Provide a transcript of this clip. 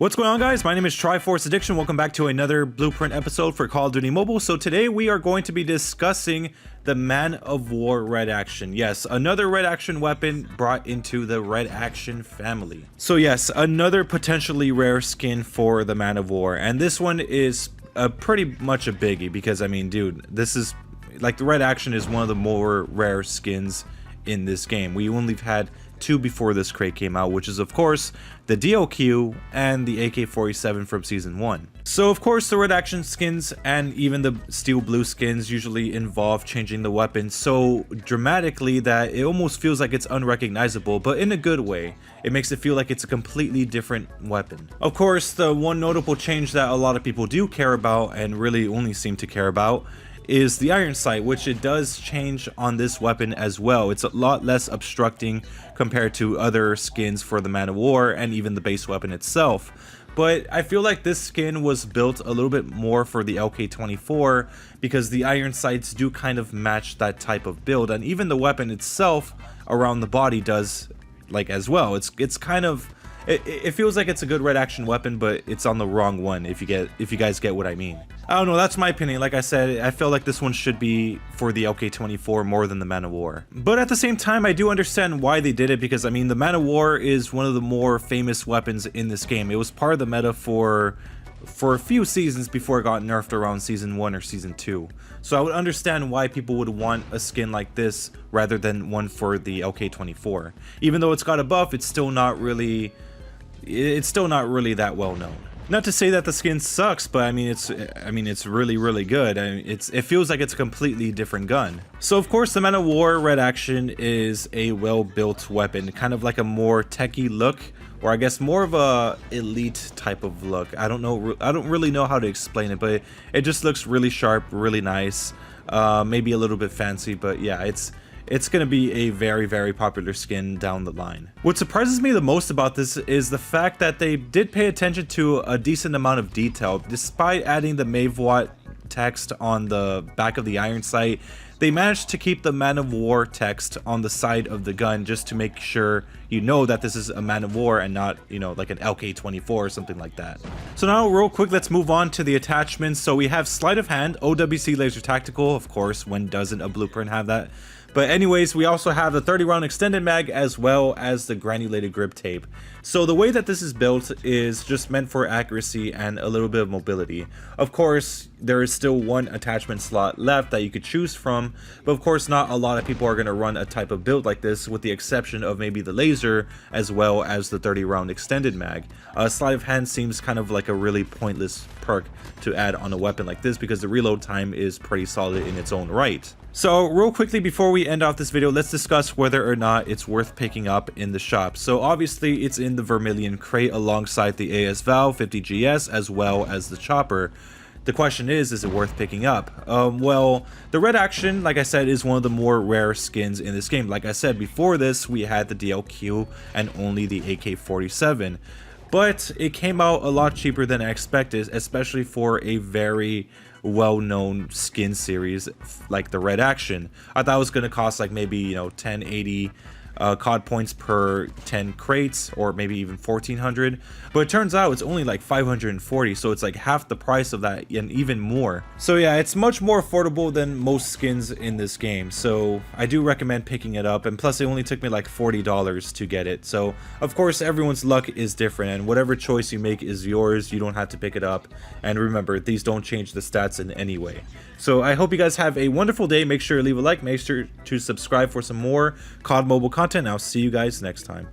What's going on, guys? My name is Triforce Addiction. Welcome back to another Blueprint episode for Call of Duty Mobile. So today we are going to be discussing the Man of War Red Action. Yes, another Red Action weapon brought into the Red Action family. So yes, another potentially rare skin for the Man of War. And this one is pretty much a biggie because, I mean, dude, this is like the Red Action is one of the more rare skins in this game. We only had two before this crate came out, which is of course the DLQ and the AK-47 from season 1. So of course the Red Action skins and even the Steel Blue skins usually involve changing the weapon so dramatically that it almost feels like it's unrecognizable, but in a good way. It makes it feel like it's a completely different weapon. Of course, the one notable change that a lot of people do care about and really only seem to care about is the iron sight, which it does change on this weapon as well. It's a lot less obstructing compared to other skins for the Man of War and even the base weapon itself. But I feel like this skin was built a little bit more for the LK24 because the iron sights do kind of match that type of build, and even the weapon itself around the body does like as well. It's kind of it feels like it's a good Red Action weapon, but it's on the wrong one if you guys get what I mean. I don't know, that's my opinion. Like I said, I feel like this one should be for the LK24 more than the Man of War. But at the same time, I do understand why they did it because, I mean, the Man of War is one of the more famous weapons in this game. It was part of the meta for a few seasons before it got nerfed around season 1 or season 2. So I would understand why people would want a skin like this rather than one for the LK24. Even though it's got a buff, it's still not really that well known. Not to say that the skin sucks, but I mean it's really good. It feels like it's a completely different gun. So of course the Man of War Red Action is a well-built weapon, kind of like a more techie look, or I guess more of a elite type of look. I don't really know how to explain it, but it just looks really sharp, really nice, maybe a little bit fancy, but yeah, it's going to be a very popular skin down the line. What surprises me the most about this is the fact that they did pay attention to a decent amount of detail. Despite adding the Mavewat text on the back of the iron sight, they managed to keep the Man of War text on the side of the gun just to make sure you know that this is a Man of War and not, you know, like an LK-24 or something like that. So now real quick, let's move on to the attachments. So we have sleight of hand, OWC laser tactical, of course, when doesn't a blueprint have that? But anyways, we also have the 30 round extended mag as well as the granulated grip tape. So the way that this is built is just meant for accuracy and a little bit of mobility. Of course, there is still one attachment slot left that you could choose from, but of course not a lot of people are going to run a type of build like this, with the exception of maybe the laser as well as the 30 round extended mag. Sleight of hand seems kind of like a really pointless perk to add on a weapon like this because the reload time is pretty solid in its own right. So real quickly before we end off this video, let's discuss whether or not it's worth picking up in the shop. So obviously it's in the Vermilion crate alongside the AS Val 50GS as well as the chopper. The question is it worth picking up? Well, the Red Action, like I said, is one of the more rare skins in this game. Like I said, before this we had the DLQ and only the AK-47. But it came out a lot cheaper than I expected, especially for a very well-known skin series like the Red Action. I thought it was going to cost like maybe, you know, 1080 COD points per 10 crates, or maybe even 1400, but it turns out it's only like 540, so it's like half the price of that and even more. So yeah, it's much more affordable than most skins in this game, so I do recommend picking it up. And plus it only took me like $40 to get it. So of course everyone's luck is different, and whatever choice you make is yours. You don't have to pick it up, and remember, these don't change the stats in any way. So I hope you guys have a wonderful day. Make sure to leave a like, make sure to subscribe for some more COD mobile content. I'll see you guys next time.